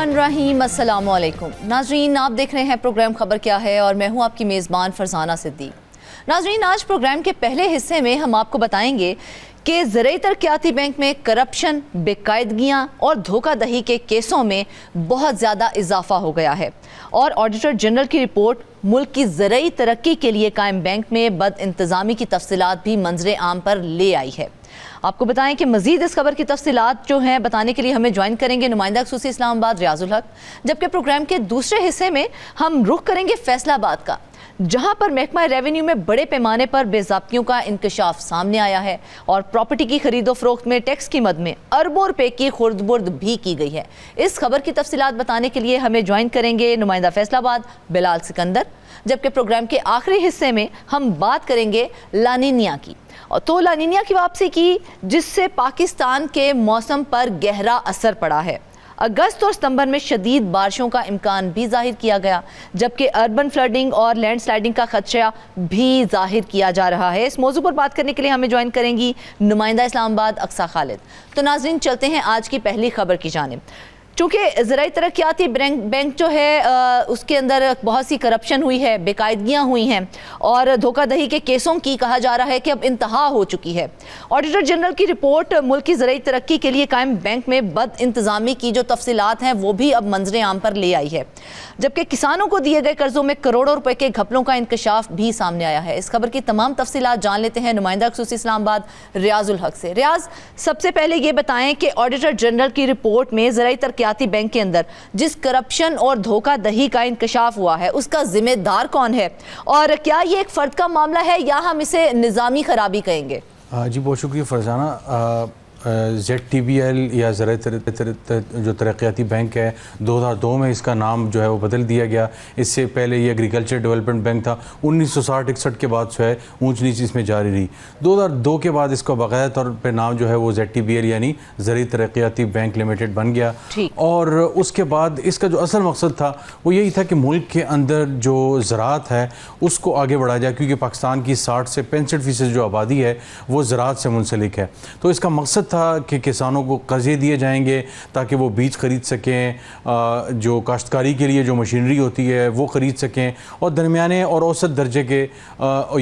बिस्मिल्लाहिर्रहमानिर्रहीम। अस्सलामु अलैकुम नाज़रीन, आप देख रहे हैं प्रोग्राम खबर क्या है और मैं हूं आपकी मेज़बान फरजाना सिद्दीक। नाज़रीन, आज प्रोग्राम के पहले हिस्से में हम आपको बताएंगे कि ज़राई तरक्याती बैंक में करप्शन, बेकायदगियाँ और धोखाधड़ी के केसों में बहुत ज़्यादा इजाफा हो गया है और ऑडिटर जनरल की रिपोर्ट मुल्क की ज़राई तरक्की के लिए कायम बैंक में बद इंतज़ामी की तफसीलात भी मंजरे आम पर ले आई है। आपको बताएं कि मजीद इस खबर की तफसीलात जो हैं बताने के लिए हमें ज्वाइन करेंगे नुमाइंदा खुसूसी इस्लामाबाद रियाजुल हक, जबकि प्रोग्राम के दूसरे हिस्से में हम रुख करेंगे फैसलाबाद का, जहां पर महकमा रेवेन्यू में बड़े पैमाने पर बेज़ाब्तियों का इंकशाफ सामने आया है और प्रॉपर्टी की खरीदो फरोख्त में टैक्स की मद में अरबों रुपए की खुर्द-बुर्द भी की गई है। इस खबर की तफसीलात बताने के लिए हमें ज्वाइन करेंगे नुमाइंदा फैसलाबाद बिलाल सिकंदर, जबकि प्रोग्राम के आखिरी हिस्से में हम बात करेंगे लानिनिया की। तो लानिनिया की वापसी की, जिससे पाकिस्तान के मौसम पर गहरा असर पड़ा है। अगस्त और सितंबर में शदीद बारिशों का इम्कान भी जाहिर किया गया, जबकि अर्बन फ्लडिंग और लैंडस्लाइडिंग का खदशा भी जाहिर किया जा रहा है। इस मौजू पर बात करने के लिए हमें ज्वाइन करेंगी नुमाइंदा इस्लामाबाद अक्सा खालिद। तो नाज़रीन, चलते हैं आज की पहली खबर की जानिब। चूँकि ज़राई तरक्याती बैंक जो है उसके अंदर बहुत सी करप्शन हुई है, बेकायदगियाँ हुई हैं और धोखाधड़ी के केसों की कहा जा रहा है कि अब इंतहा हो चुकी है। ऑडिटर जनरल की रिपोर्ट मुल्क की ज़राई तरक्की के लिए कायम बैंक में बद इंतज़ामी की जो तफसीलात हैं वो भी अब मंजरे आम पर ले आई है, जबकि किसानों को दिए गए कर्जों में करोड़ों रुपए के घपलों का इंकशाफ भी सामने आया है। इस खबर की तमाम तफसीलात जान लेते हैं नुमाइंदा खुसूसी इस्लामाबाद रियाजुल हक से। रियाज, सबसे पहले ये बताएं कि ऑडिटर जनरल की रिपोर्ट में ज़राई तरक्याती बैंक के अंदर जिस करप्शन और धोखाधड़ी का इंकशाफ हुआ है उसका जिम्मेदार कौन है और क्या ये एक फर्द का मामला है या हम इसे निज़ामी खराबी कहेंगे? जी बहुत शुक्रिया फरजाना। ZTBL या ज़राई जो तरक्याती बैंक है, 2002 में इसका नाम जो है वो बदल दिया गया। इससे पहले ये एग्रीकल्चर डेवलपमेंट बैंक था। 1960-61 के बाद जो है ऊंच नीच इसमें जारी रही। 2002 के बाद इसका बाकायदा तौर पर नाम जो है वो ZTBL यानी ज़राई तरक्याती बैंक लिमिटेड बन गया। और उसके बाद इसका जो असल मकसद था वो यही था कि मुल्क के अंदर जो ज़राअत है उसको आगे बढ़ाया जाए, क्योंकि पाकिस्तान की 60 से 65% जो आबादी है वो ज़राअत से मुंसलिक है। तो इसका मकसद था कि किसानों को कर्जे दिए जाएंगे ताकि वो बीज खरीद सकें, जो काश्तकारी के लिए जो मशीनरी होती है वो ख़रीद सकें, और दरमियाने और औसत दर्जे के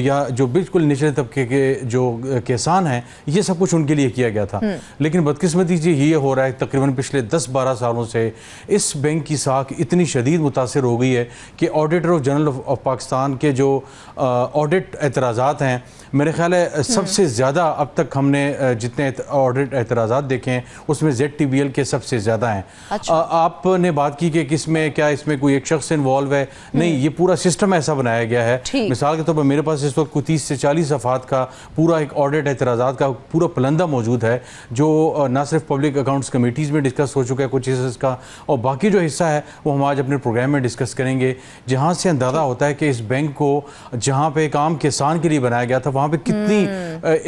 या जो बिल्कुल निचले तबके के जो किसान हैं ये सब कुछ उनके लिए किया गया था। लेकिन बदकिस्मती जी ये हो रहा है तकरीबन पिछले 10-12 सालों से इस बैंक की साख इतनी शदीद मुतासर हो गई है कि ऑडिटर जनरल ऑफ पाकिस्तान के जो ऑडिट एतराज़ात हैं, मेरे ख्याल है सबसे ज़्यादा अब तक हमने जितने ऑडिट एतराज़ात देखे हैं उसमें ZTBL के सबसे ज़्यादा हैं। अच्छा। आपने बात की कि किसमें क्या इसमें कोई एक शख्स इन्वॉल्व है, नहीं, ये पूरा सिस्टम ऐसा बनाया गया है। मिसाल के तौर पर मेरे पास इस वक्त कोई 30 से 40 सफ़ात का पूरा एक ऑडिट एतराज़ात का पूरा पलंदा मौजूद है, जो ना सिर्फ पब्लिक अकाउंट्स कमेटीज़ में डिस्कस हो चुका है कुछ हिस्सा का, और बाकी जो हिस्सा है वो हम आज अपने प्रोग्राम में डिस्कस करेंगे, जहाँ से अंदाज़ा होता है कि इस बैंक को जहाँ पे एक आम किसान के लिए बनाया गया था वहाँ पे कितनी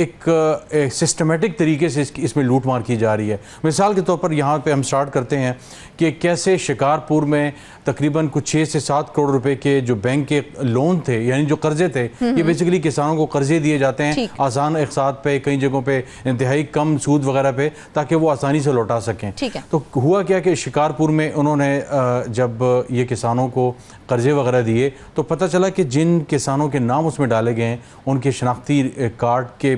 एक सिस्टमेटिक तरीके से इसमें लूट मार की जा रही है। मिसाल के तौर पर यहाँ पे हम स्टार्ट करते हैं कि कैसे शिकारपुर में तकरीबन कुछ 6 से 7 करोड़ रुपए के जो बैंक के लोन थे, यानी जो कर्जे थे, ये बेसिकली किसानों को कर्जे दिए जाते हैं आसान अक़सात पे, कई जगहों पे इंतहाई कम सूद वगैरह पे, ताकि वो आसानी से लौटा सकें। तो हुआ क्या कि शिकारपुर में उन्होंने जब ये किसानों को कर्जे वगैरह दिए तो पता चला कि जिन किसानों के नाम उसमें डाले गए हैं उनके शनाख्ती कार्ड के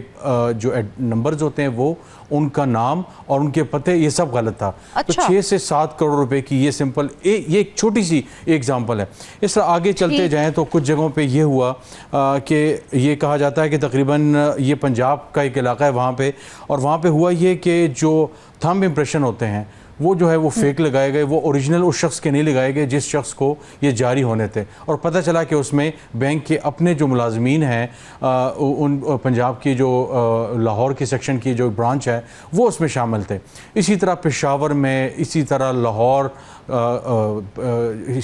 जो नंबर्स होते हैं वो, उनका नाम और उनके पते, ये सब गलत था। अच्छा। तो 6 से 7 करोड़ रुपए की ये सिंपल ये एक छोटी सी एग्जांपल है। इस तरह आगे चलते जाएं तो कुछ जगहों पे ये हुआ कि ये कहा जाता है कि तकरीबन ये पंजाब का एक इलाका है वहाँ पे, और वहाँ पे हुआ ये कि जो थंब इम्प्रेशन होते हैं वो जो है वो फेक लगाए गए, वो ओरिजिनल उस शख्स के नहीं लगाए गए जिस शख्स को ये जारी होने थे, और पता चला कि उसमें बैंक के अपने जो मुलाजमीन हैं उन पंजाब की जो लाहौर की सेक्शन की जो ब्रांच है वो उसमें शामिल थे। इसी तरह पेशावर में, इसी तरह लाहौर,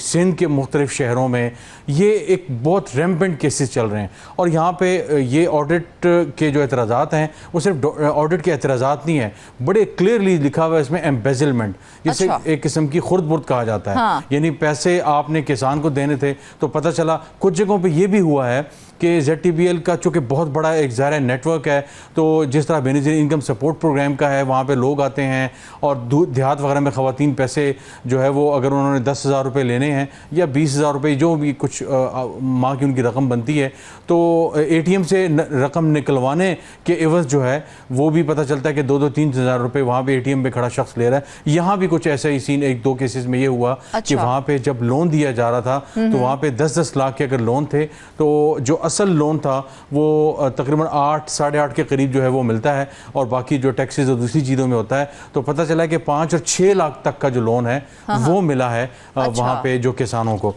सिंध के मुख्तलिफ शहरों में ये एक बहुत रैम्पेंट केसेस चल रहे हैं। और यहाँ पे ये ऑडिट के जो एतराज़ात हैं वो सिर्फ ऑडिट के एतराज़ात नहीं है, बड़े क्लियरली लिखा हुआ है इसमें एम्बेजलमेंट, जिसे एक किस्म की खुर्द-बुर्द कहा जाता है। यानी पैसे आपने किसान को देने थे, तो पता चला कुछ जगहों पे ये भी हुआ है कि ZTBL का चूँकि बहुत बड़ा एक ज़ाहिर नेटवर्क है, तो जिस तरह बेनिफिशियरी इनकम सपोर्ट प्रोग्राम का है, वहाँ पे लोग आते हैं और देहात वगैरह में ख़वातीन पैसे जो है वो अगर उन्होंने 10,000 रुपये लेने हैं या 20,000 रुपये जो भी कुछ माह की उनकी रकम बनती है, तो ATM से रकम निकलवाने के एवज़ जो है वो भी पता चलता है कि 2-3 रुपये वहाँ पे ATM पे खड़ा शख्स ले रहा है। यहाँ भी कुछ ऐसा ही सीन 1-2 केसेस में ये हुआ कि वहाँ पे जब लोन दिया जा रहा था तो वहाँ पे 10-10 लाख के अगर लोन थे तो जो असल लोन था वो तकरीबन 8-8.5 के करीब जो है वो मिलता है, और बाकी जो टैक्सेस और दूसरी चीज़ों में होता है तो पता चला कि 5 और 6 लाख तक का जो लोन है वो मिला है वहाँ पे जो किसानों को।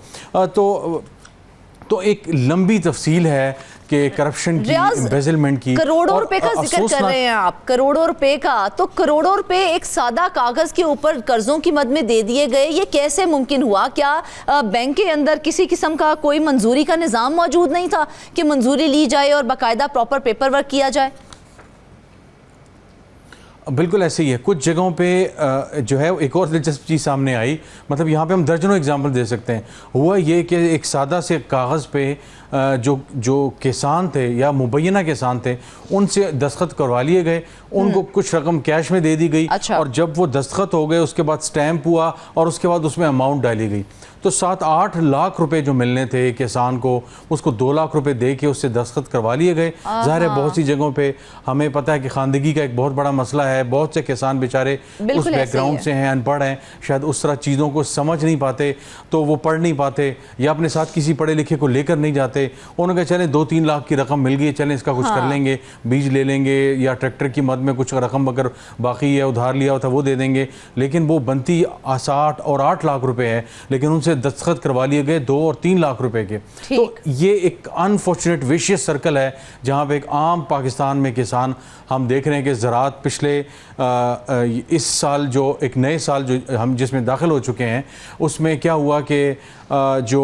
तो एक लंबी तफसील है कि करप्शन की, एम्बेजलमेंट की। करोड़ों रुपए का जिक्र कर रहे हैं आप, करोड़ों रुपए का, तो करोड़ों रुपए एक सादा कागज के ऊपर कर्जों की मद में दे दिए गए, ये कैसे मुमकिन हुआ? क्या बैंक के अंदर किसी किस्म का कोई मंजूरी का निज़ाम मौजूद नहीं था कि मंजूरी ली जाए और बाकायदा प्रॉपर पेपर वर्क किया जाए? बिल्कुल ऐसे ही है। कुछ जगहों पे जो है एक और दिलचस्प चीज़ सामने आई, मतलब यहाँ पे हम दर्जनों एग्जांपल दे सकते हैं। हुआ ये कि एक सादा से कागज़ पे जो किसान थे या मुबैना किसान थे उनसे दस्तखत करवा लिए गए, उनको कुछ रकम कैश में दे दी गई। और जब वो दस्तखत हो गए उसके बाद स्टैंप हुआ और उसके बाद उसमें अमाउंट डाली गई, तो 7-8 लाख रुपए जो मिलने थे किसान को उसको 2 लाख रुपए दे के उससे दस्तखत करवा लिए गए। ज़ाहिर है बहुत सी जगहों पे हमें पता है कि खानदगी का एक बहुत बड़ा मसला है, बहुत से किसान बेचारे उस बैकग्राउंड से हैं, अनपढ़ हैं, शायद उस तरह चीज़ों को समझ नहीं पाते, तो वो पढ़ नहीं पाते या अपने साथ किसी पढ़े लिखे को लेकर नहीं जाते। उन्होंने कहा चलें 2-3 लाख की रकम मिल गई, चलें इसका कुछ कर लेंगे, बीज ले लेंगे या ट्रैक्टर की मद में कुछ रकम अगर बाकी है उधार लिया होता वो दे देंगे, लेकिन वो बनती 7 और 8 लाख रुपए है, लेकिन उनसे दस्तखत करवा लिए गए 2 और 3 लाख रुपए के। तो ये एक अनफॉर्चुनेट विशियस सर्कल है जहाँ पे एक आम पाकिस्तान में किसान, हम देख रहे हैं कि ज़राअत पिछले इस साल जो एक नए साल जो हम जिसमें दाखिल हो चुके हैं उसमें क्या हुआ कि जो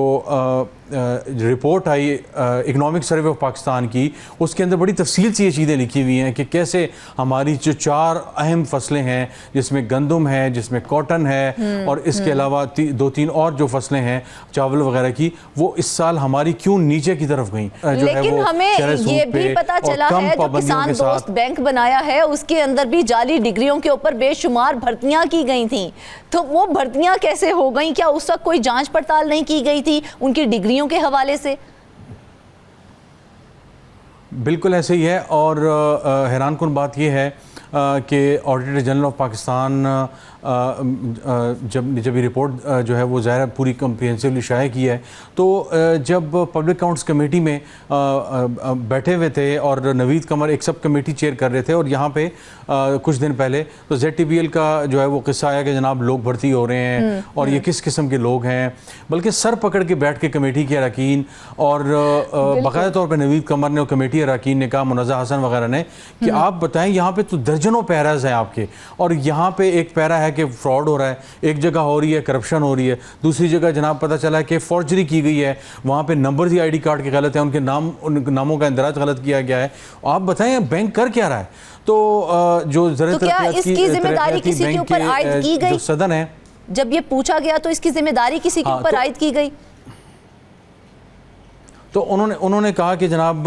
report I economic survey of Pakistan की, उसके अंदर बड़ी तफसील से ये चीज़ें लिखी हुई हैं कि कैसे हमारी जो 4 अहम फसलें हैं जिसमें गंदम है, जिसमें कॉटन है और इसके अलावा 2-3 और जो फसलें हैं चावल वगैरह की, वो इस साल हमारी क्यों नीचे की तरफ गई। लेकिन हमें ये भी पता चला है जो किसान दोस्त बैंक बनाया है उसके अंदर भी जाली डिग्रियों के ऊपर बेशुमार भर्तियां की गई थी, तो वो भर्तियां कैसे हो गई? क्या उस वक्त कोई जांच पड़ताल नहीं की गई थी उनकी डिग्रियों के हवाले से? बिल्कुल ऐसे ही है, और हैरानकुन बात यह है कि ऑडिटर जनरल ऑफ पाकिस्तान जब ये रिपोर्ट जो है वो ज़ाहिर पूरी कम्प्रिहेंसिवली शाया की है, तो जब पब्लिक अकाउंट्स कमेटी में बैठे हुए थे और नवीद कमर एक सब कमेटी चेयर कर रहे थे, और यहाँ पे कुछ दिन पहले तो ZTBL का जो है वो किस्सा आया कि जनाब लोग भर्ती हो रहे हैं और ये किस किस्म के लोग हैं, बल्कि सर पकड़ के बैठ के कमेटी के अरकान और बाकायदा तौर पर नवीद कमर ने और कमेटी अरकान ने कहा, मुनज़्ज़ा हसन वगैरह ने, कि आप बताएं यहाँ पे तो दर्जनों पैराज हैं आपके, और यहाँ पे एक पैरा है कि फ्रॉड हो रहा है, एक जगह हो रही है करप्शन हो रही है, दूसरी जगह जनाब पता चला है कि फॉर्जरी की गई है, वहाँ पे नंबर ही ID कार्ड के गलत हैं, उनके नामों का इंदराज गलत किया गया है। आप बताएं बैंक कर क्या रहा है? तो जो इसकी जिम्मेदारी किसी के ऊपर आयद की गई? जो सदन है, जब ये पूछा गया तो इसकी जिम्मेदारी किसी के ऊपर आयद की गई? तो उन्होंने कहा कि जनाब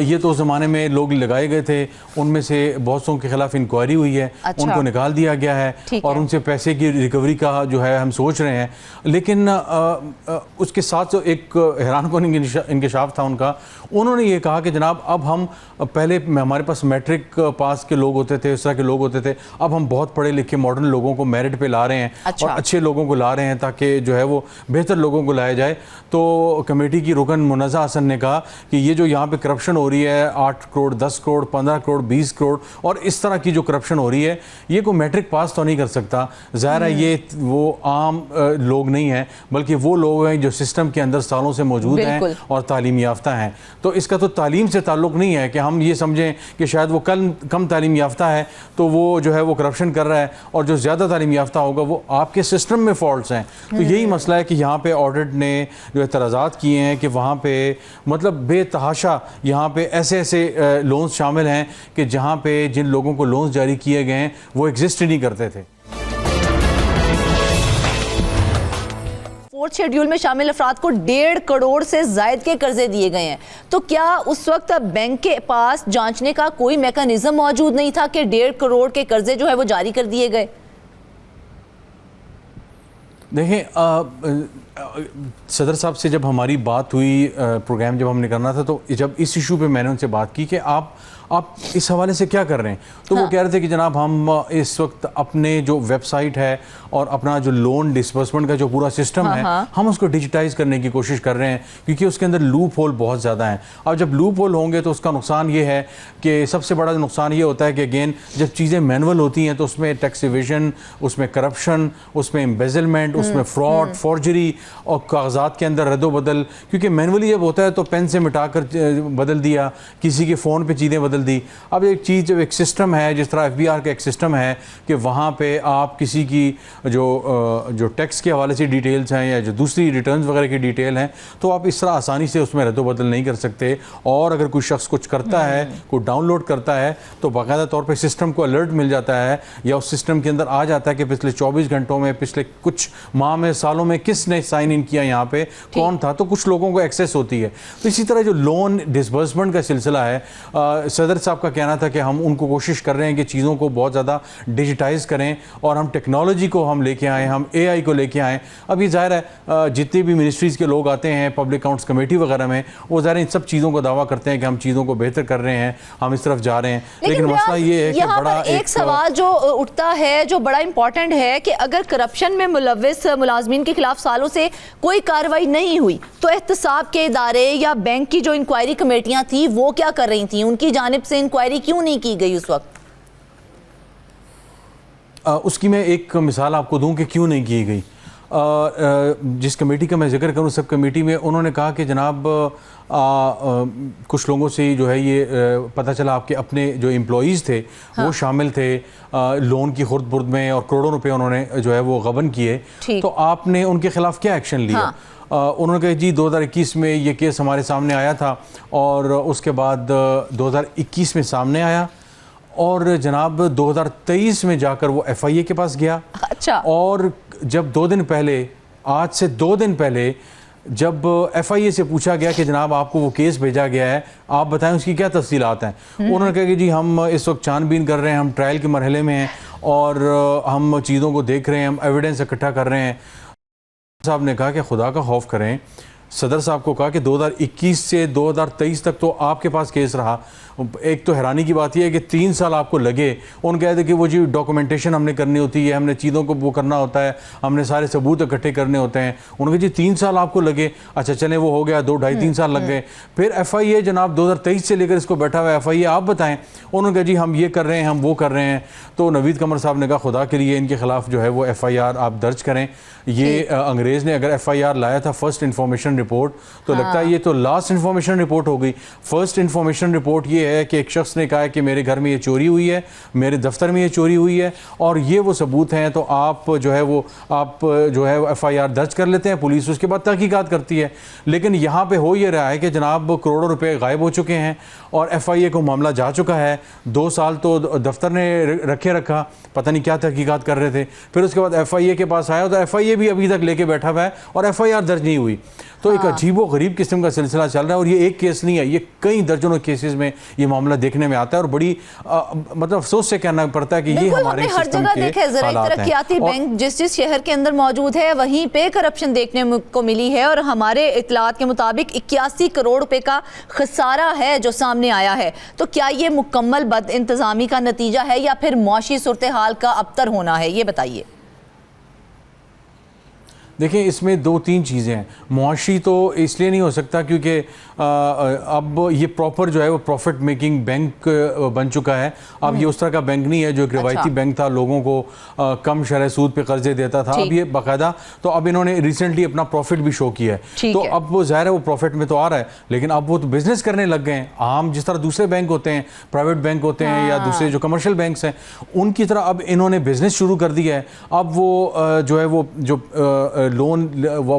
ये तो उस ज़माने में लोग लगाए गए थे, उनमें से बहुत सौ के खिलाफ इंक्वायरी हुई है, उनको निकाल दिया गया है और उनसे पैसे की रिकवरी का जो है हम सोच रहे हैं। लेकिन उसके साथ जो एक हैरानकुन इंकशाफ था उनका, उन्होंने ये कहा कि जनाब अब हम पहले हमारे पास मैट्रिक पास के लोग होते थे, इस तरह के लोग होते थे, अब हम बहुत पढ़े लिखे मॉडर्न लोगों को मेरिट पे ला रहे हैं और अच्छे लोगों को ला रहे हैं ताकि जो है वो बेहतर लोगों को लाया जाए। तो कमेटी की रुकन मुनज़्ज़ा हसन ने कहा कि ये जो यहाँ पे करप्शन हो रही है 8 करोड़ 10 करोड़ 15 करोड़ 20 करोड़ और इस तरह की जो करप्शन हो रही है, ये कोई मैट्रिक पास तो नहीं कर सकता। ज़ाहिर है ये वो आम लोग नहीं हैं, बल्कि वो लोग हैं जो सिस्टम के अंदर सालों से मौजूद हैं और तालीम याफ्ता हैं। तो इसका तो तालीम से ताल्लुक़ नहीं है कि हम ये समझें कि शायद वो कम तालीम याफ्ता है तो वो जो है वो करप्शन कर रहा है, और जो ज़्यादा तालीम याफ्ता होगा वो आपके सिस्टम में फॉल्ट्स हैं। तो यही मसला है कि यहाँ पे ऑडिट ने जो एतराज़ात किए हैं कि वहाँ पे मतलब बेतहाशा यहाँ पे ऐसे ऐसे लोन्स शामिल हैं कि जहाँ पे जिन लोगों को लोन्स जारी किए गए हैं वो एग्जिस्ट ही नहीं करते थे। फोर्थ शेड्यूल में शामिल अफराद को 1.5 करोड़ से जायद के कर्जे दिए गए हैं। तो क्या उस वक्त बैंक के पास जांचने का कोई मैकेनिज्म मौजूद नहीं था कि 1.5 करोड़ के कर्जे जो है वो जारी कर दिए गए? देखें, सदर साहब से जब हमारी बात हुई, प्रोग्राम जब हमने करना था, तो जब इस इशू पे मैंने उनसे बात की कि आप इस हवाले से क्या कर रहे हैं, तो वो कह रहे थे कि जनाब हम इस वक्त अपने जो वेबसाइट है और अपना जो लोन डिसबर्समेंट का जो पूरा सिस्टम है, हम उसको डिजिटाइज करने की कोशिश कर रहे हैं, क्योंकि उसके अंदर लूप होल बहुत ज़्यादा हैं। अब जब लूप होल होंगे तो उसका नुकसान ये है कि सबसे बड़ा नुकसान ये होता है कि अगेन जब चीज़ें मैनुअल होती हैं तो उसमें टैक्स इवेजन, उसमें करप्शन, उसमें एम्बेजलमेंट, उसमें फ्रॉड, फॉर्जरी और कागजात के अंदर रद्दोबदल, क्योंकि मैनुअली जब होता है तो पेन से मिटा कर बदल दिया, किसी के फ़ोन पे चीज़ें बदल दी। अब एक चीज़, जब एक सिस्टम है, जिस तरह FBR का एक सिस्टम है कि वहाँ पे आप किसी की जो टैक्स के हवाले से डिटेल्स हैं या जो दूसरी रिटर्न्स वगैरह की डिटेल हैं, तो आप इस तरह आसानी से उसमें रद्दोबदल नहीं कर सकते। और अगर कोई शख्स कुछ करता है, कोई डाउनलोड करता है, तो बाकायदा तौर पर सिस्टम को अलर्ट मिल जाता है या उस सिस्टम के अंदर आ जाता है कि पिछले 24 घंटों में, पिछले कुछ माह में, सालों में किसने साइन इन किया, यहाँ पे कौन था, तो कुछ लोगों को एक्सेस होती है। तो इसी तरह जो लोन डिसबर्समेंट का सिलसिला है, सदर साहब का कहना था कि हम उनको कोशिश कर रहे हैं कि चीज़ों को बहुत ज़्यादा डिजिटाइज करें और हम टेक्नोलॉजी को हम लेके आएँ, हम AI को लेके आएँ। अब ये ज़ाहिर है जितने भी मिनिस्ट्रीज़ के लोग आते हैं पब्लिक अकाउंट्स कमेटी वगैरह में, वो ज़ाहिर इन सब चीज़ों को दावा करते हैं कि हम चीज़ों को बेहतर कर रहे हैं, हम इस तरफ जा रहे हैं। लेकिन मसला ये है कि बड़ा एक सवाल जो उठता है, जो बड़ा इंपॉर्टेंट है, कि अगर करप्शन में मुलव्विस मुलाजमीन के खिलाफ सालों से कोई कार्रवाई नहीं हुई, तो एहतसाब के इदारे या बैंक की जो इंक्वायरी कमेटियां थी वो क्या कर रही थी? उनकी जानिब से इंक्वायरी क्यों नहीं की गई उस वक्त? उसकी मैं एक मिसाल आपको दूं कि क्यों नहीं की गई। जिस कमेटी का मैं जिक्र करूं, सब कमेटी में उन्होंने कहा कि जनाब कुछ लोगों से जो है ये पता चला आपके अपने जो एम्प्लॉइज़ थे वो शामिल थे लोन की खुर्द बुर्द में और करोड़ों रुपए उन्होंने जो है वो गबन किए, तो आपने उनके खिलाफ क्या एक्शन लिया? उन्होंने कहा जी 2021 में ये केस हमारे सामने आया था और उसके बाद 2021 में सामने आया और जनाब 2023 में जाकर वो FIA के पास गया। अच्छा। और जब 2 दिन पहले, आज से 2 दिन पहले, जब FIA से पूछा गया कि जनाब आपको वो केस भेजा गया है, आप बताएं उसकी क्या तफसीलात हैं, उन्होंने कहा कि जी हम इस वक्त छानबीन कर रहे हैं, हम ट्रायल के मरहले में हैं और हम चीज़ों को देख रहे हैं, हम एविडेंस इकट्ठा कर रहे हैं। साहब ने कहा कि खुदा का खौफ करें, सदर साहब को कहा कि 2021 से 2023 तक तो आपके पास केस रहा। एक तो हैरानी की बात यह है कि 3 साल आपको लगे। उन कहते कि वो जी डॉक्यूमेंटेशन हमने करनी होती है, हमने चीज़ों को वो करना होता है, हमने सारे सबूत इकट्ठे करने होते हैं। उन्होंने जी 3 साल आपको लगे, अच्छा चलें वो हो गया, 2 ढाई 3 साल लग गए। फिर FIA जनाब 2023 से लेकर इसको बैठा हुआ है, FIA आप बताएं। उन्होंने कहा जी हम ये कर रहे हैं, हम वो कर रहे हैं। तो नवीद कमर साहब ने कहा खुदा के लिए इनके खिलाफ जो है वो FIR आप दर्ज करें। ये अंग्रेज़ ने अगर FIR लाया था फर्स्ट इंफॉर्मेशन रिपोर्ट, तो लगता है ये तो लास्ट इंफॉर्मेशन रिपोर्ट हो गई। फर्स्ट इंफॉर्मेशन रिपोर्ट ये है कि एक शख्स ने कहा है कि मेरे घर में ये चोरी हुई है, मेरे दफ्तर में ये चोरी हुई है और ये वो सबूत हैं, तो आप जो है वो FIR दर्ज कर लेते हैं, पुलिस उसके बाद तहकीकात करती है। लेकिन यहाँ पे हो ये रहा है कि जनाब करोड़ों रुपए गायब हो चुके हैं और FIA को मामला जा चुका है। 2 साल तो दफ्तर ने रखा, पता नहीं क्या तहकीकात कर रहे थे। फिर उसके बाद FIA के पास आया तो FIA भी अभी तक लेके बैठा हुआ है और FIR दर्ज नहीं हुई। तो एक अजीबो गरीब किस्म का सिलसिला चल रहा है और ये एक केस नहीं है, ये कई दर्जनों केसेस में ये मामला देखने में आता है और बड़ी मतलब अफसोस से कहना पड़ता है कि ये हमारे हर जगह देखे ज़राई तरक्याती बैंक जिस शहर के अंदर मौजूद है वहीं पे करप्शन देखने को मिली है और हमारे इतलात के मुताबिक 81 करोड़ रुपए का खसारा है जो सामने आया है। तो क्या ये मुकम्मल बद इंतजामी का नतीजा है या फिर मुआशी सूरत हाल का अबतर होना है, ये बताइए। देखिए इसमें 2-3 चीज़ें हैं। मुआशी तो इसलिए नहीं हो सकता क्योंकि अब ये प्रॉपर जो है वो प्रॉफिट मेकिंग बैंक बन चुका है। अब ये उस तरह का बैंक नहीं है जो एक रिवायती बैंक था, लोगों को कम शरह सूद पे कर्जे देता था। अब ये बाकायदा, तो अब इन्होंने रिसेंटली अपना प्रॉफिट भी शो किया है, तो अब वो ज़ाहिर है वो प्रॉफिट में तो आ रहा है, लेकिन अब वो तो बिजनेस करने लग गए हैं। आम जिस तरह दूसरे बैंक होते हैं, प्राइवेट बैंक होते हैं या दूसरे जो कमर्शियल बैंक्स हैं, उनकी तरह अब इन्होंने बिजनेस शुरू कर दिया है। अब वो जो है वो जो लोन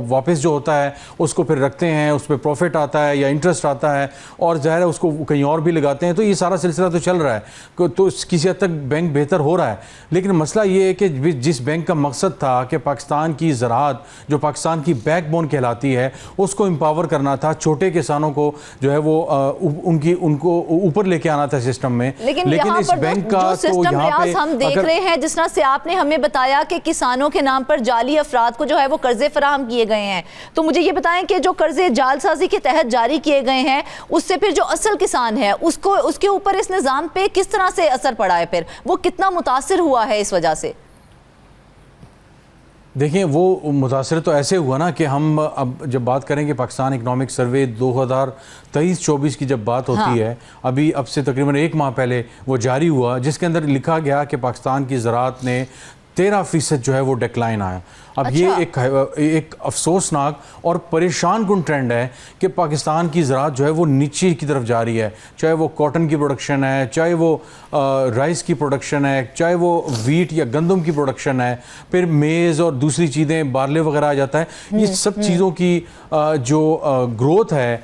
वापस जो होता है उसको फिर रखते हैं, उस पर प्रॉफिट आता है या इंटरेस्ट आता है और ज़ाहिर है उसको कहीं और भी लगाते हैं। तो ये सारा सिलसिला तो चल रहा है, तो किसी हद तक बैंक बेहतर हो रहा है। लेकिन मसला ये है कि जिस बैंक का मकसद था कि पाकिस्तान की ज़राअत जो पाकिस्तान की बैकबोन कहलाती है उसको एम्पावर करना था, छोटे किसानों को जो है वो उनको ऊपर लेके आना था सिस्टम में। लेकिन इस बैंक का जो सिस्टम रियाज हम देख रहे हैं, जिस तरह से आपने हमें बताया कि किसानों के नाम पर जाली अफराद को जो है वो कर्जे फराहम किए गए हैं, तो मुझे ये बताएं कि जो कर्जे जालसाजी के तहत जारी किए गए हैं उससे फिर जो असल किसान है उसके ऊपर इस निज़ाम पे किस तरह से असर पड़ा है, फिर वो कितना मुतासिर हुआ है इस वजह से? देखिए, वो मुतासर तो ऐसे हुआ ना कि हम अब जब बात करेंगे पाकिस्तान इकनॉमिक सर्वे 2023-24 की जब बात होती है, अभी अब से तकरीबन 1 माह पहले वो जारी हुआ, जिसके अंदर लिखा गया कि पाकिस्तान की ज़राअत ने 13% जो है वो डिक्लाइन आया। अब ये एक अफसोसनाक और परेशान कुन ट्रेंड है कि पाकिस्तान की ज़राअत जो है वो नीचे की तरफ जा रही है, चाहे वो कॉटन की प्रोडक्शन है, चाहे वो राइस की प्रोडक्शन है, चाहे वो वीट या गंदम की प्रोडक्शन है, फिर मेज़ और दूसरी चीज़ें बारले वगैरह आ जाता है। ये सब चीज़ों की जो ग्रोथ है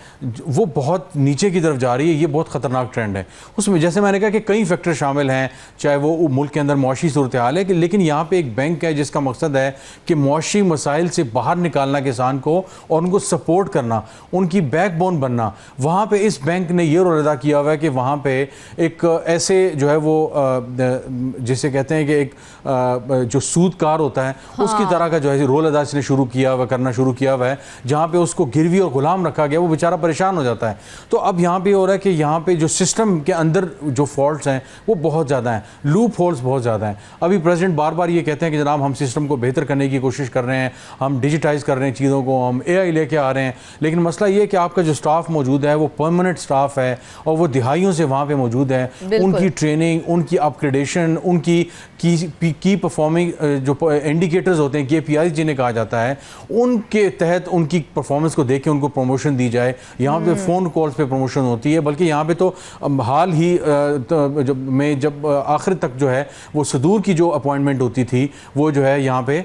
वो बहुत नीचे की तरफ जा रही है। ये बहुत ख़तरनाक ट्रेंड है। उसमें जैसे मैंने कहा कि कई फैक्टर शामिल हैं, चाहे वो मुल्क के अंदर मुआशी सूरत हाल है, लेकिन यहाँ पर एक बैंक है जिसका मकसद है कि मुआशी मसाइल से बाहर निकालना किसान को और उनको सपोर्ट करना, उनकी बैकबोन बनना। वहाँ पे इस बैंक ने ये रोल अदा किया हुआ है कि वहाँ पे एक ऐसे जो है वो जिसे कहते हैं कि एक जो सूदकार होता है उसकी तरह का जो है रोल अदा इसने करना शुरू किया हुआ है, जहाँ पे उसको गिरवी और गुलाम रखा गया, वो बेचारा परेशान हो जाता है। तो अब यहाँ पे हो रहा है कि यहाँ पे जो सिस्टम के अंदर जो फॉल्ट्स हैं वो बहुत ज़्यादा हैं, लूप होल्स बहुत ज़्यादा हैं। अभी प्रेसिडेंट बार बार ये कहते हैं कि जनाब हम सिस्टम को बेहतर करने की कोशिश कर रहे हैं, हम डिजिटाइज कर रहे हैं चीज़ों को, हम AI लेके आ रहे हैं, लेकिन मसला ये है कि आपका जो स्टाफ मौजूद है वो परमानेंट स्टाफ है और वो दिहाइयों से वहाँ पे मौजूद है। उनकी ट्रेनिंग, उनकी अपग्रेडेशन, उनकी की परफॉर्मिंग जो इंडिकेटर्स होते हैं, KPIs जिन्हें कहा जाता है, उनके तहत उनकी परफॉर्मेंस को देख के उनको प्रमोशन दी जाए। यहाँ पे फ़ोन कॉल्स पे प्रमोशन होती है, बल्कि यहाँ पे तो हाल ही जब आखिर तक जो है वो सदूर की जो अपॉइंटमेंट होती थी वो जो है यहाँ पे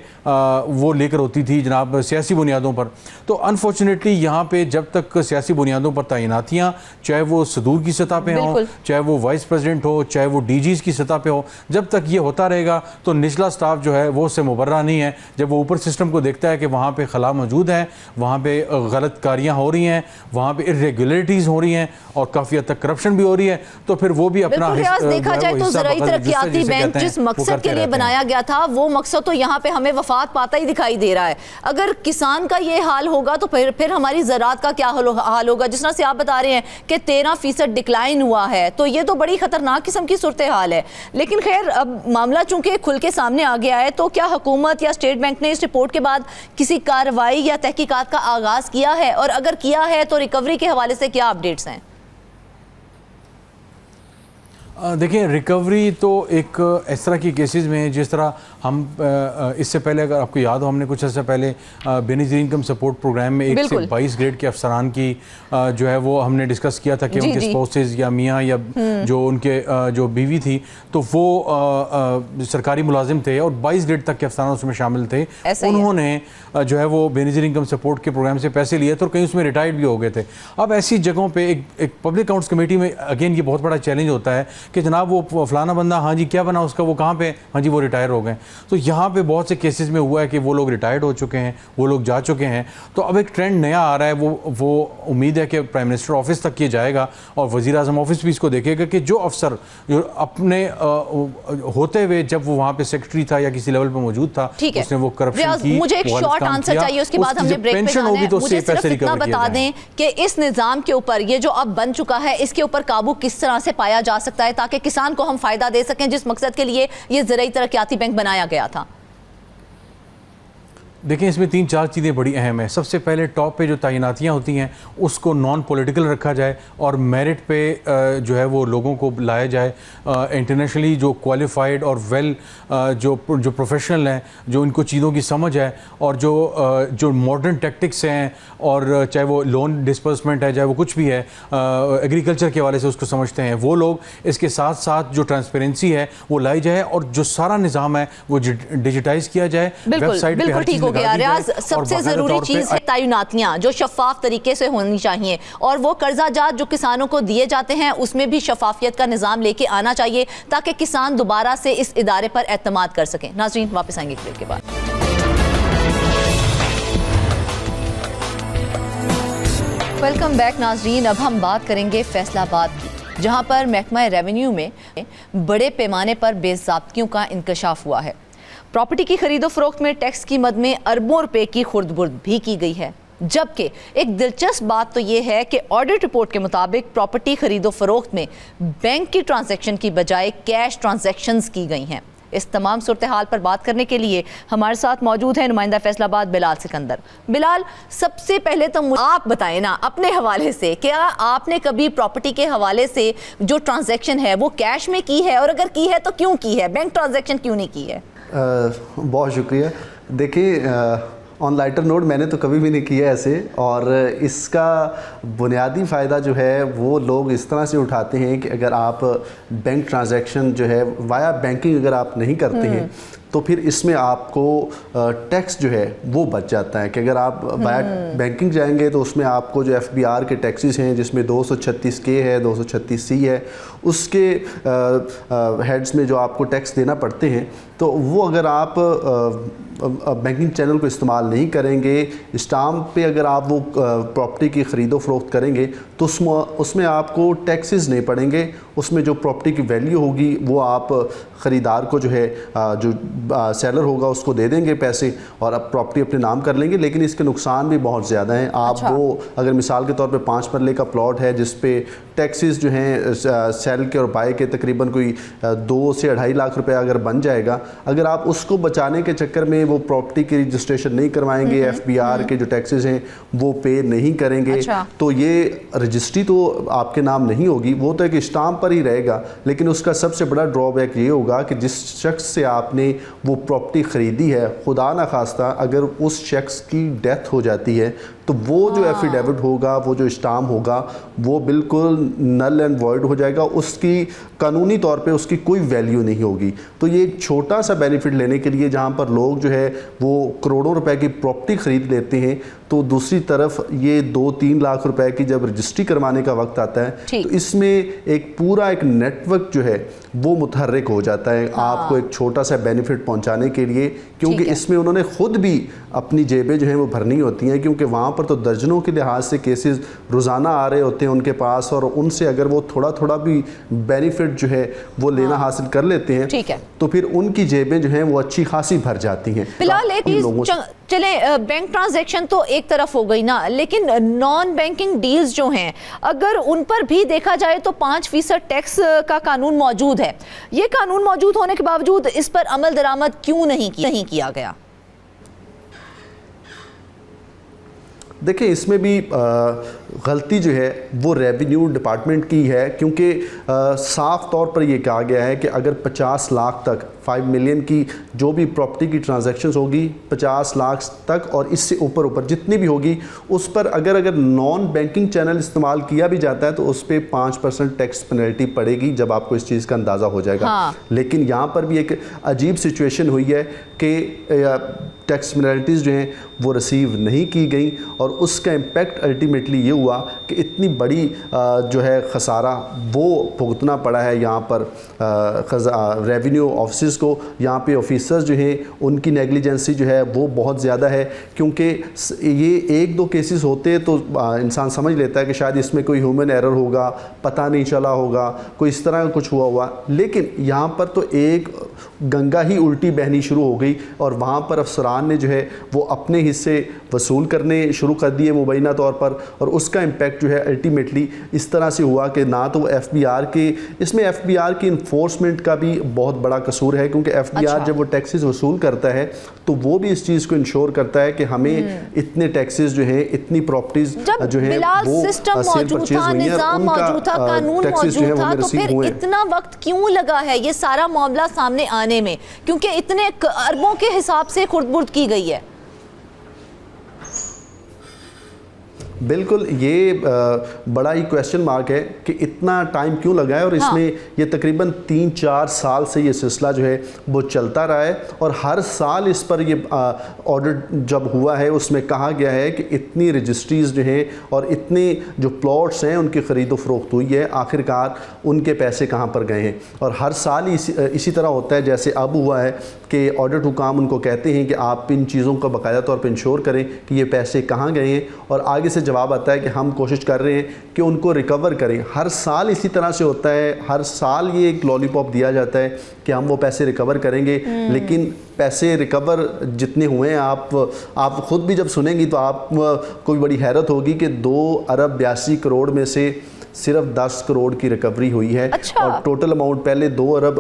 वो लेकर होती थी जनाब सियासी बुनियादों पर। तो अनफॉर्चुनेटली यहाँ पे जब तक सियासी बुनियादों पर तैनातियाँ, चाहे वो सदूर की सतह पे हों, चाहे वो वाइस प्रेसिडेंट हो, चाहे वो DGs की सतह पे हो, जब तक ये होता रहेगा तो निचला स्टाफ जो है वो उससे मुबर्रा नहीं है। जब वो ऊपर सिस्टम को देखता है कि वहाँ पे खला मौजूद है, वहाँ पे गलत कारियाँ हो रही हैं, वहाँ पे इरेगुलरिटीज़ हो रही हैं और काफ़ी हद तक करप्शन भी हो रही है, तो फिर वो भी अपना देखा जाए तो ज़राई तरक्याती बैंक जिस मकसद के लिए बनाया गया था वो मकसद तो यहाँ पे हमें वफात पाता ही दिखाई दे रहा है। अगर किसान का ये हाल होगा तो फिर हमारी ज़राअत का क्या हाल होगा? जिस तरह से आप बता रहे हैं कि 13% डिक्लाइन हुआ है, तो ये तो बड़ी खतरनाक किस्म की सूरत हाल है। लेकिन खैर, अब मामला चूंकि खुल के सामने आ गया है, तो क्या हुकूमत या स्टेट बैंक ने इस रिपोर्ट के बाद किसी कार्रवाई या तहकीकात का आगाज़ किया है, और अगर किया है तो रिकवरी के हवाले से क्या अपडेट्स हैं? देखिए, रिकवरी तो एक इस तरह की केसेस में जिस तरह हम इससे पहले, अगर आपको याद हो, हमने कुछ अर्से पहले बेनिफिशियरी इनकम सपोर्ट प्रोग्राम में 1 से 22 ग्रेड के अफसरान की जो है वो हमने डिस्कस किया था कि उनके स्पाउसेस या मियाँ या जो उनके जो बीवी थी, तो वो सरकारी मुलाजिम थे और 22 ग्रेड तक के अफसरान उसमें शामिल थे। उन्होंने जो है वो बेनिफिशियरी इनकम सपोर्ट के प्रोग्राम से पैसे लिए थे और कहीं उसमें रिटायर्ड भी हो गए थे। अब ऐसी जगहों पर एक पब्लिक अकाउंट्स कमेटी में अगेन ये बहुत बड़ा चैलेंज होता है कि जनाब वो फलाना बंदा, हाँ जी क्या बना उसका, वो कहाँ पे, हाँ जी वो रिटायर हो गए। तो यहाँ पे बहुत से केसेस में हुआ है कि वो लोग रिटायर्ड हो चुके हैं, वो लोग जा चुके हैं। तो अब एक ट्रेंड नया आ रहा है, वो उम्मीद है कि प्राइम मिनिस्टर ऑफिस तक ये जाएगा और वज़ीर आज़म ऑफिस भी इसको देखेगा कि जो अफसर जो अपने होते हुए जब वो वहाँ पे सेक्रेटरी था या किसी लेवल पर मौजूद था, उसने वो करप्शन की। मुझे एक शॉर्ट आंसर चाहिए, उसके बाद हमने ब्रेक पे जाना है। मुझे सिर्फ इतना बता दें कि इस निज़ाम के ऊपर ये जो अब बन चुका है, इसके ऊपर काबू किस तरह से पाया जा सकता है ताकि किसान को हम फायदा दे सकें, जिस मकसद के लिए ये ज़राई तरक्याती बैंक बनाया गया था? देखें, इसमें 3-4 चीज़ें बड़ी अहम है। सबसे पहले टॉप पे जो तैनातियाँ होती हैं उसको नॉन पॉलिटिकल रखा जाए और मेरिट पे जो है वो लोगों को लाया जाए, इंटरनेशनली जो क्वालिफाइड और वेल जो प्रोफेशनल हैं, जो इनको चीज़ों की समझ है और जो मॉडर्न टैक्टिक्स हैं, और चाहे वो लोन डिस्पर्समेंट है, चाहे वो कुछ भी है, एग्रीकल्चर के हवाले से उसको समझते हैं, वो लोग। इसके साथ साथ जो ट्रांसपेरेंसी है वो लाई जाए और जो सारा निज़ाम है वो डिजिटाइज़ किया जाए, वेबसाइट पर हर चीज़ हो गया निकाल दी रियाज, जाए और सबसे बाकायदा जरूरी तौर पे चीज है तयनातियां जो शफाफ तरीके से होनी चाहिए, और वो कर्जा जात जो किसानों को दिए जाते हैं उसमें भी शफाफियत का निजाम लेके आना चाहिए ताकि किसान दोबारा से इस इदारे पर एतमाद कर सकें। नाज़रीन वापस आएंगे क्लिप के बाद। वेलकम बैक नाज़रीन। अब हम बात करेंगे फैसलाबाद की, जहां पर महकमा रेवेन्यू में बड़े पैमाने पर बेज़ाब्तियों का इंकशाफ हुआ है। प्रॉपर्टी की खरीदो फरोख्त में टैक्स की मद में अरबों रुपए की खुर्द-बुर्द भी की गई है। जबकि एक दिलचस्प बात तो ये है कि ऑडिट रिपोर्ट के मुताबिक प्रॉपर्टी खरीदो फरोख्त में बैंक की ट्रांजैक्शन की बजाय कैश ट्रांजैक्शंस की गई हैं। इस तमाम सूरत हाल पर बात करने के लिए हमारे साथ मौजूद है नुमाइंदा फैसलाबाद बिलाल सिकंदर। बिलाल, सबसे पहले तो आप बताएं ना अपने हवाले से, क्या आपने कभी प्रॉपर्टी के हवाले से जो ट्रांजैक्शन है वो कैश में की है, और अगर की है तो क्यों की है, बैंक ट्रांजैक्शन क्यों नहीं की है? बहुत शुक्रिया। देखिए, ऑन लाइटर नोट मैंने तो कभी भी नहीं किया ऐसे, और इसका बुनियादी फ़ायदा जो है वो लोग इस तरह से उठाते हैं कि अगर आप बैंक ट्रांजैक्शन जो है वाया बैंकिंग अगर आप नहीं करते हैं तो फिर इसमें आपको टैक्स जो है वो बच जाता है। कि अगर आप वाया बैंकिंग जाएंगे तो उसमें आपको जो FBR के टैक्सेस हैं, जिसमें 236K है, 236C है, उसके हेड्स में जो आपको टैक्स देना पड़ते हैं, तो वो अगर आप बैंकिंग चैनल को इस्तेमाल नहीं करेंगे, स्टाम्प पे अगर आप वो प्रॉपर्टी की ख़रीदो फरोख्त करेंगे तो उसमें आपको टैक्सेस नहीं पड़ेंगे। उसमें जो प्रॉपर्टी की वैल्यू होगी वो आप ख़रीदार को जो है जो सेलर होगा उसको दे देंगे पैसे, और अब प्रॉपर्टी अपने नाम कर लेंगे। लेकिन इसके नुकसान भी बहुत ज़्यादा हैं। आप वो अगर मिसाल के तौर पे 5 मरले का प्लॉट है जिस पे टैक्सेस जो हैं सेल के और बाय के तकरीबन कोई 2 से 2.5 लाख रुपए अगर बन जाएगा, अगर आप उसको बचाने के चक्कर में वो प्रॉपर्टी की रजिस्ट्रेशन नहीं करवाएंगे, FBR के जो टैक्सेस हैं वो पे नहीं करेंगे, तो ये रजिस्ट्री तो आपके नाम नहीं होगी, वो तो एक स्टाम्प पर ही रहेगा। लेकिन उसका सबसे बड़ा ड्रॉबैक ये होगा कि जिस शख्स से आपने वो प्रॉपर्टी ख़रीदी है, खुदा ना खास्ता अगर उस शख्स की डेथ हो जाती है तो वो जो एफिडेविट होगा, वो जो स्टाम्प होगा, वो बिल्कुल नल एंड वॉइड हो जाएगा। उसकी कानूनी तौर पे उसकी कोई वैल्यू नहीं होगी। तो ये एक छोटा सा बेनिफिट लेने के लिए जहाँ पर लोग जो है वो करोड़ों रुपए की प्रॉपर्टी ख़रीद लेते हैं, तो दूसरी तरफ ये 2-3 लाख रुपए की जब रजिस्ट्री करवाने का वक्त आता है तो इसमें एक पूरा एक नेटवर्क जो है वो मुतहर्रिक हो जाता है आपको एक छोटा सा बेनिफिट पहुंचाने के लिए, क्योंकि इसमें उन्होंने खुद भी अपनी जेबें जो हैं वो भरनी होती हैं, क्योंकि वहाँ पर तो दर्जनों के लिहाज से केसेस रोज़ाना आ रहे होते हैं उनके पास, और उनसे अगर वो थोड़ा थोड़ा भी बेनिफिट जो है वो लेना हासिल कर लेते हैं तो फिर उनकी जेबें जो हैं वो अच्छी खासी भर जाती हैं। फिलहाल एक चले बैंक ट्रांजैक्शन तो एक तरफ हो गई ना, लेकिन नॉन बैंकिंग डील्स जो हैं अगर उन पर भी देखा जाए तो 5% टैक्स का कानून मौजूद है। ये कानून मौजूद होने के बावजूद इस पर अमल दरामद क्यों नहीं किया गया? देखिए, इसमें भी गलती जो है वो रेवेन्यू डिपार्टमेंट की है, क्योंकि साफ तौर पर ये कहा गया है कि अगर 50 लाख तक 5 मिलियन की जो भी प्रॉपर्टी की ट्रांजैक्शंस होगी, 50 लाख तक और इससे ऊपर जितनी भी होगी, उस पर अगर नॉन बैंकिंग चैनल इस्तेमाल किया भी जाता है तो उस पर 5% टैक्स पेनल्टी पड़ेगी, जब आपको इस चीज़ का अंदाज़ा हो जाएगा। लेकिन यहाँ पर भी एक अजीब सिचुएशन हुई है कि टैक्स पेनल्टीज़ जो हैं वो रिसीव नहीं की गई, और उसका इम्पैक्ट अल्टीमेटली ये हुआ कि इतनी बड़ी जो है खसारा वो भुगतना पड़ा है यहाँ पर रेवेन्यू ऑफिस को। यहाँ पे ऑफिसर्स जो हैं उनकी नेग्लिजेंसी जो है वो बहुत ज़्यादा है, क्योंकि ये 1-2 केसेस होते तो इंसान समझ लेता है कि शायद इसमें कोई ह्यूमन एरर होगा, पता नहीं चला होगा, कोई इस तरह का कुछ हुआ। लेकिन यहाँ पर तो एक गंगा ही उल्टी बहनी शुरू हो गई, और वहाँ पर अफसरान ने जो है वो अपने हिस्से वसूल करने शुरू कर दिए मुबैना तौर पर, और उसका इम्पैक्ट जो है अल्टीमेटली इस तरह से हुआ कि ना तो FBR के, इसमें FBR की इन्फोर्समेंट का भी बहुत बड़ा कसूर है, क्योंकि FBR जब वो टैक्सेस वसूल करता है तो वो भी इस चीज़ को इंश्योर करता है कि हमें इतने टैक्सेस जो है, इतनी प्रॉपर्टीज जो है वो सिस्टम मौजूद था, निजाम मौजूद था, कानून मौजूद था, तो फिर इतना वक्त क्यों लगा है ये सारा मामला सामने आने में? क्योंकि इतने अरबों के हिसाब से खुर्द-बुर्द की गई है। बिल्कुल, ये बड़ा ही क्वेश्चन मार्क है कि इतना टाइम क्यों लगा है, और इसमें ये तकरीबन 3-4 साल से ये सिलसिला जो है वो चलता रहा है। और हर साल इस पर ये ऑडिट जब हुआ है उसमें कहा गया है कि इतनी रजिस्ट्रीज़ जो हैं और इतने जो प्लॉट्स हैं उनकी ख़रीदो फरोख्त हुई है, आखिरकार उनके पैसे कहाँ पर गए हैं। और हर साल इसी तरह होता है, जैसे अब हुआ है कि ऑडिट हुकाम उनको कहते हैं कि आप इन चीज़ों का बाकायदा तौर पर इंश्योर करें कि ये पैसे कहाँ गए हैं, और आगे से जवाब आता है कि हम कोशिश कर रहे हैं कि उनको रिकवर करें। हर साल इसी तरह से होता है, हर साल ये एक लॉलीपॉप दिया जाता है कि हम वो पैसे रिकवर करेंगे, लेकिन पैसे रिकवर जितने हुए हैं आप ख़ुद भी जब सुनेंगी तो आप को भी बड़ी हैरत होगी कि 2 अरब 82 करोड़ में से सिर्फ 10 करोड़ की रिकवरी हुई है। अच्छा। और टोटल अमाउंट पहले 2 अरब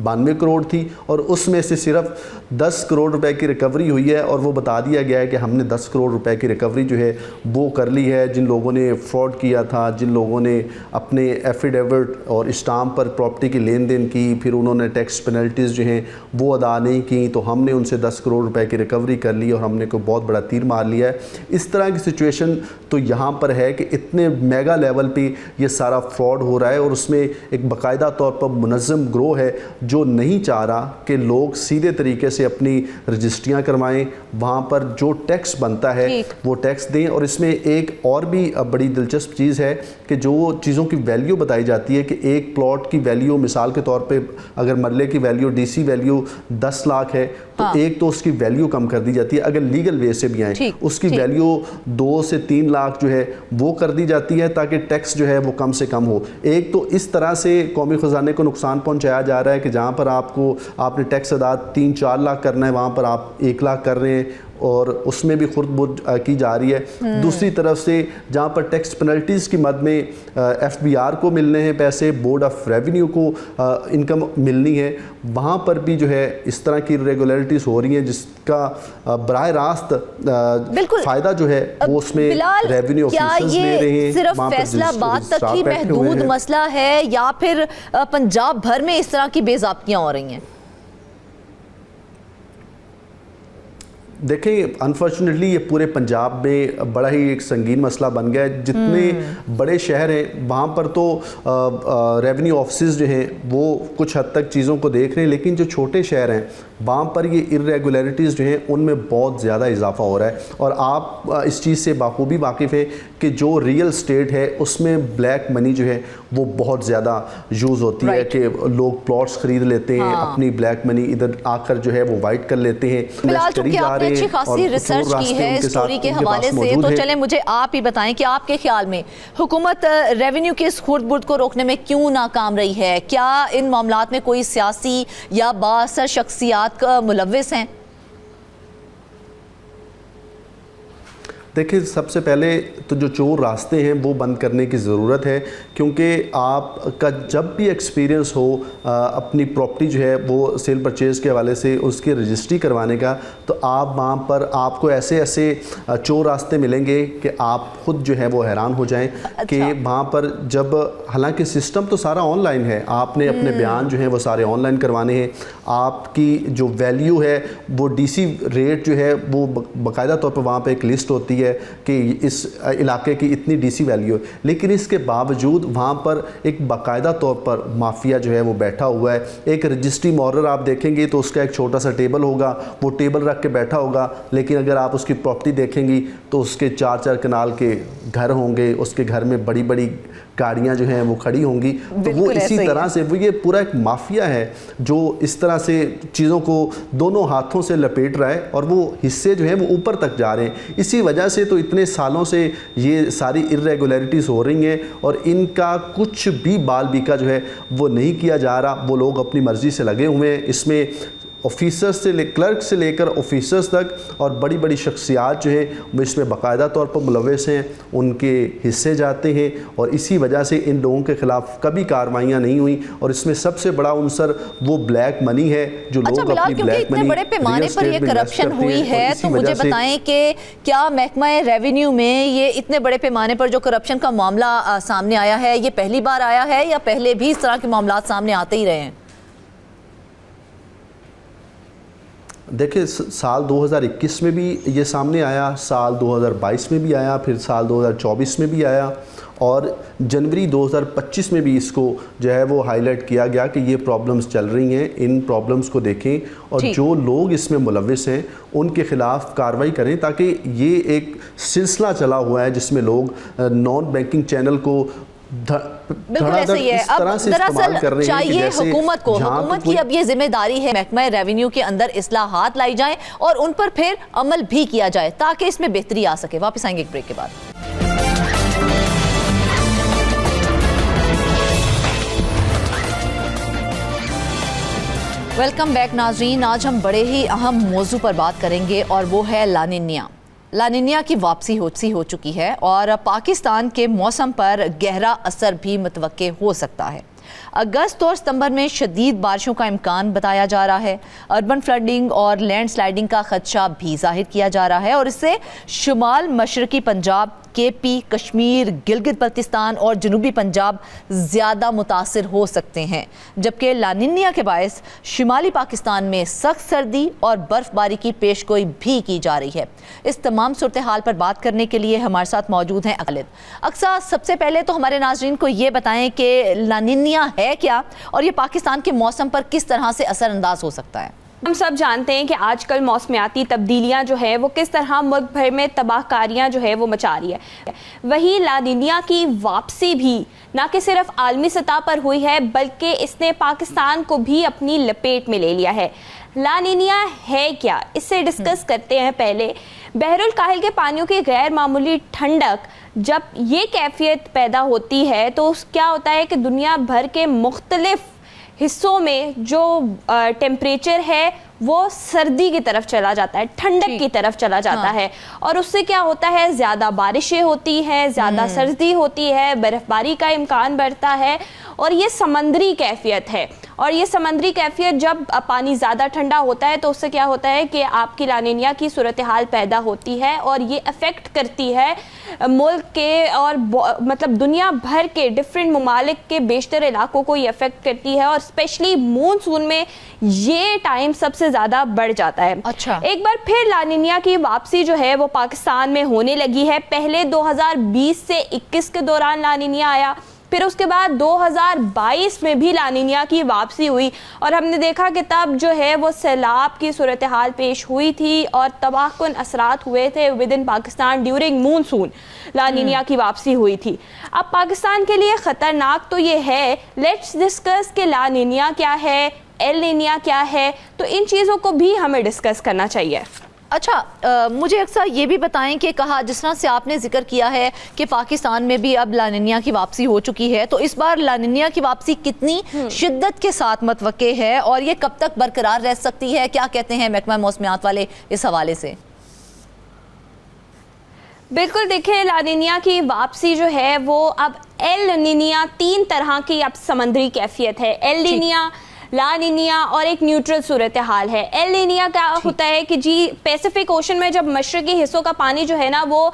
92 करोड़ थी और उसमें से सिर्फ 10 करोड़ रुपए की रिकवरी हुई है। और वो बता दिया गया है कि हमने 10 करोड़ रुपए की रिकवरी जो है वो कर ली है। जिन लोगों ने फ्रॉड किया था, जिन लोगों ने अपने एफिडेविट और स्टाम्प पर प्रॉपर्टी की लेन देन की, फिर उन्होंने टैक्स पेनल्टीज़ जो हैं वो अदा नहीं की, तो हमने उनसे 10 करोड़ रुपए की रिकवरी कर ली और हमने कोई बहुत बड़ा तीर मार लिया है। इस तरह की सिचुएशन तो यहाँ पर है कि इतने मेगा लेवल पे ये सारा फ्रॉड हो रहा है और उसमें एक बाकायदा तौर पर मुनज़्ज़म ग्रोह है जो नहीं चाह रहा कि लोग सीधे तरीके से अपनी रजिस्ट्रियाँ करवाएं, वहाँ पर जो टैक्स बनता है वो टैक्स दें। और इसमें एक और भी बड़ी दिलचस्प चीज़ है कि जो चीज़ों की वैल्यू बताई जाती है कि एक प्लॉट की वैल्यू, मिसाल के तौर पे अगर मरले की वैल्यू, डीसी वैल्यू 10 लाख है तो एक तो उसकी वैल्यू कम कर दी जाती है, अगर लीगल वे से भी आए उसकी वैल्यू 2 से 3 लाख जो है वो कर दी जाती है ताकि टैक्स जो है वो कम से कम हो। एक तो इस तरह से कौमी ख़जाने को नुकसान पहुंचाया जा रहा है कि जहां पर आपने टैक्स अदा 3-4 लाख करना है वहां पर आप 1 लाख कर रहे हैं और उसमें भी खुर्द-बुर्द की जा रही है। दूसरी तरफ से जहाँ पर टैक्स पेनल्टीज़ की मद में FBR को मिलने हैं पैसे, बोर्ड ऑफ रेवेन्यू को इनकम मिलनी है, वहाँ पर भी जो है इस तरह की इरेगुलरिटीज़ हो रही हैं जिसका बराह रास्त फ़ायदा जो है वो उसमें रेवेन्यू ऑफिसर्स ले रहे हैं। सिर्फ फैसलाबाद तक ही महदूद मसला है या फिर पंजाब भर में इस तरह की बेज़ाब्तियाँ हो रही हैं? देखें, अनफॉर्चुनेटली ये पूरे पंजाब में बड़ा ही एक संगीन मसला बन गया है। जितने बड़े शहर हैं वहाँ पर तो रेवेन्यू ऑफिस जो हैं वो कुछ हद तक चीज़ों को देख रहे हैं, लेकिन जो छोटे शहर हैं वहाँ पर ये इरेगुलरिटीज़ जो हैं उनमें बहुत ज़्यादा इजाफा हो रहा है। और आप इस चीज़ से बाखूबी वाकिफ़ हैं कि जो रियल स्टेट है उसमें ब्लैक मनी जो है वो बहुत ज़्यादा यूज़ होती है कि लोग प्लॉट्स खरीद लेते हैं, अपनी ब्लैक मनी इधर आकर जो है वो वाइट कर लेते हैं। अच्छी खासी रिसर्च की है स्टोरी के हवाले से, तो चलें मुझे आप ही बताएं कि आपके ख्याल में हुकूमत रेवेन्यू के इस खुर्द-बुर्द को रोकने में क्यों नाकाम रही है? क्या इन मामलात में कोई सियासी या बाअसर शख्सियात का मुलव्विस हैं? देखिए, सबसे पहले तो जो चोर रास्ते हैं वो बंद करने की ज़रूरत है, क्योंकि आपका जब भी एक्सपीरियंस हो अपनी प्रॉपर्टी जो है वो सेल परचेज़ के हवाले से उसकी रजिस्ट्री करवाने का, तो आप वहाँ पर आपको ऐसे ऐसे चोर रास्ते मिलेंगे कि आप ख़ुद जो है वो हैरान हो जाएं। कि वहाँ पर जब, हालांकि सिस्टम तो सारा ऑनलाइन है, आपने अपने बयान जो हैं वो सारे ऑनलाइन करवाने हैं, आपकी जो वैल्यू है वो DC रेट जो है वो बाकायदा तौर पर वहाँ पर एक लिस्ट होती है कि इस इलाके की इतनी DC वैल्यू है, लेकिन इसके बावजूद वहाँ पर एक बाकायदा तौर पर माफिया जो है वो बैठा हुआ है। एक रजिस्ट्री मॉरर आप देखेंगे तो उसका एक छोटा सा टेबल होगा, वो टेबल रख के बैठा होगा, लेकिन अगर आप उसकी प्रॉपर्टी देखेंगी तो उसके 4-4 कनाल के घर होंगे, उसके घर में बड़ी बड़ी गाड़ियाँ जो हैं वो खड़ी होंगी। तो वो इसी तरह से वो ये पूरा एक माफिया है जो इस तरह से चीज़ों को दोनों हाथों से लपेट रहा है और वो हिस्से जो हैं वो ऊपर तक जा रहे हैं। इसी वजह से तो इतने सालों से ये सारी इरेगुलरिटीज़ हो रही हैं और इनका कुछ भी बाल बीका जो है वो नहीं किया जा रहा। वो लोग अपनी मर्ज़ी से लगे हुए हैं इसमें, ऑफिसर्स से क्लर्क से लेकर ऑफिसर्स तक, और बड़ी बड़ी शख्सियात जो हैं वो इसमें बाकायदा तौर पर मुलव्वस हैं, उनके हिस्से जाते हैं और इसी वजह से इन लोगों के ख़िलाफ़ कभी कार्रवाइयाँ नहीं हुई। और इसमें सबसे बड़ा अंसर वो ब्लैक मनी है जो लोग अपनी ब्लैक मनी बड़े पैमाने पर ये करप्शन हुई है, तो मुझे बताएं कि क्या महकमा रेवेन्यू में ये इतने बड़े पैमाने पर जो करप्शन का मामला सामने आया है, ये पहली बार आया है या पहले भी इस तरह के मामला सामने आते ही रहे हैं? देखिए साल 2021 में भी ये सामने आया, साल 2022 में भी आया, फिर साल 2024 में भी आया और जनवरी 2025 में भी इसको जो है वो हाईलाइट किया गया कि ये प्रॉब्लम्स चल रही हैं, इन प्रॉब्लम्स को देखें और जो लोग इसमें मुलव्विस हैं उनके ख़िलाफ़ कार्रवाई करें, ताकि ये एक सिलसिला चला हुआ है जिसमें लोग नॉन बैंकिंग चैनल को बिल्कुल ऐसे ही है। अब दरअसल चाहिए हुकूमत की अब ये जिम्मेदारी है महकमा रेवेन्यू के अंदर इस्लाहात लाई जाएं और उन पर फिर अमल भी किया जाए ताकि इसमें बेहतरी आ सके। वापस आएंगे एक ब्रेक के बाद। वेलकम बैक नाजरीन। आज हम बड़े ही अहम मौजू पर बात करेंगे और वो है लानिनिया। लानिनिया की वापसी हो चुकी है और पाकिस्तान के मौसम पर गहरा असर भी मुतवक्के हो सकता है। अगस्त और सितंबर में शदीद बारिशों का इम्कान बताया जा रहा है। अर्बन फ्लडिंग और लैंडस्लाइडिंग का खदशा भी जाहिर किया जा रहा है और इससे शुमाल मशरकी पंजाब, केपी, कश्मीर, गिलगित बल्तिस्तान और जनूबी पंजाब ज़्यादा मुतासिर हो सकते हैं, जबकि लानिनिया के बायस शुमाली पाकिस्तान में सख्त सर्दी और बर्फबारी की पेशगोई भी की जा रही है। इस तमाम सूरत हाल पर बात करने के लिए हमारे साथ मौजूद हैं खालिद। अक्सा, सबसे पहले तो हमारे नाजरीन को ये बताएं कि लानिनिया है क्या और ये पाकिस्तान के मौसम पर किस तरह से असरअंदाज हो सकता है। हम सब जानते हैं कि आजकल मौसमियाती तब्दीलियां जो है वो किस तरह मुल्क भर में तबाहकारियां जो है वो मचा रही है। वही लानिनिया की वापसी भी ना कि सिर्फ आलमी सतह पर हुई है बल्कि इसने पाकिस्तान को भी अपनी लपेट में ले लिया है। लानिनिया है क्या, इससे डिस्कस करते हैं। पहले बहरुल काहिल के पानियों की गैर मामूली ठंडक, जब ये कैफियत पैदा होती है तो क्या होता है कि दुनिया भर के मुख्तलिफ हिस्सों में जो टेम्परेचर है वो सर्दी की तरफ चला जाता है, ठंडक की तरफ चला जाता है और उससे क्या होता है, ज़्यादा बारिशें होती हैं, ज़्यादा सर्दी होती है, बर्फ़बारी का इम्कान बढ़ता है और ये समंदरी कैफियत है। और ये समंदरी कैफियत जब पानी ज़्यादा ठंडा होता है तो उससे क्या होता है कि आपकी लानिनिया की सूरत हाल पैदा होती है और ये अफेक्ट करती है मुल्क के और मतलब दुनिया भर के डिफरेंट ममालिक के बेशतर इलाकों को ये अफेक्ट करती है और स्पेशली मानसून में ये टाइम सबसे ज़्यादा बढ़ जाता है। अच्छा, एक बार फिर लानिनिया की वापसी जो है वो पाकिस्तान में होने लगी है। पहले 2020 से 21 के दौरान लानिनिया आया, फिर उसके बाद 2022 में भी लानिनिया की वापसी हुई और हमने देखा कि तब जो है वो सैलाब की सूरत हाल पेश हुई थी और तबाहकुन असरात हुए थे within Pakistan during monsoon. La Nina की वापसी हुई थी। अब पाकिस्तान के लिए ख़तरनाक तो ये है, लेट्स डिस्कस कि लानिनिया क्या है, एल निनिया क्या है, तो इन चीज़ों को भी हमें डिस्कस करना चाहिए। अच्छा, मुझे अक्सर ये भी बताएं कि कहा जिस तरह से आपने जिक्र किया है कि पाकिस्तान में भी अब लानिनिया की वापसी हो चुकी है, तो इस बार लानिनिया की वापसी कितनी शिद्दत के साथ मतवक्के है और ये कब तक बरकरार रह सकती है, क्या कहते हैं महकमा मौसमियात वाले इस हवाले से? बिल्कुल, देखिए लानिनिया की वापसी जो है वो अब एल निनिया, तीन तरह की अब समंदरी कैफियत है। एल निनिया, लानिनिया और एक न्यूट्रल सूरत हाल है। एल निनिया क्या होता है कि जी पैसिफिक ओशन में जब मशरकी हिस्सों का पानी जो है ना वो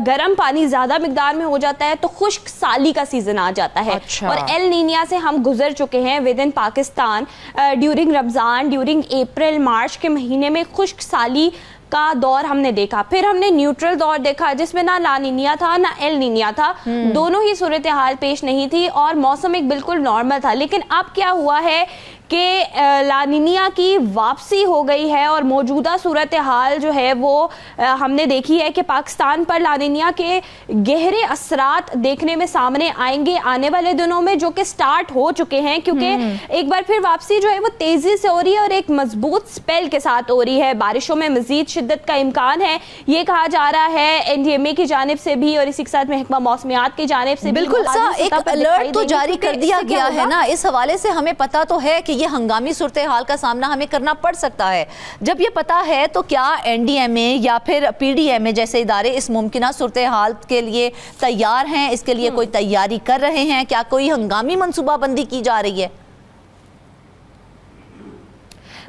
गर्म पानी ज़्यादा मिकदार में हो जाता है तो खुश्क साली का सीज़न आ जाता है। अच्छा। और एल निनिया से हम गुजर चुके हैं within Pakistan during Ramzan, during April March के महीने में खुश्क साली का दौर हमने देखा। फिर हमने न्यूट्रल दौर देखा जिसमें ना लानिनिया था ना एल निनिया था, दोनों ही सूरत हाल पेश नहीं थी और मौसम एक बिल्कुल नॉर्मल था। लेकिन अब क्या हुआ है कि लानिनिया की वापसी हो गई है और मौजूदा सूरत हाल जो है वो हमने देखी है कि पाकिस्तान पर लानिनिया के गहरे असरात देखने में सामने आएंगे आने वाले दिनों में, जो कि स्टार्ट हो चुके हैं, क्योंकि एक बार फिर वापसी जो है वो तेज़ी से हो रही है और एक मजबूत स्पेल के साथ हो रही है। बारिशों में मजीद शिद्दत का इम्कान है, ये कहा जा रहा है NDMA की जानिब से भी और इसी के साथ महकमा मौसमियात की जानिब से। बिल्कुल सा एक अलर्ट तो जारी कर दिया गया है ना, इस हवाले से हमें पता तो है कि ये हंगामी सूरत हाल का सामना हमें करना पड़ सकता है। जब ये पता है तो क्या NDMA या फिर PDMA जैसे इदारे इस मुमकिना सूरत हाल के लिए तैयार हैं, इसके लिए कोई तैयारी कर रहे हैं, क्या कोई हंगामी मनसूबाबंदी की जा रही है?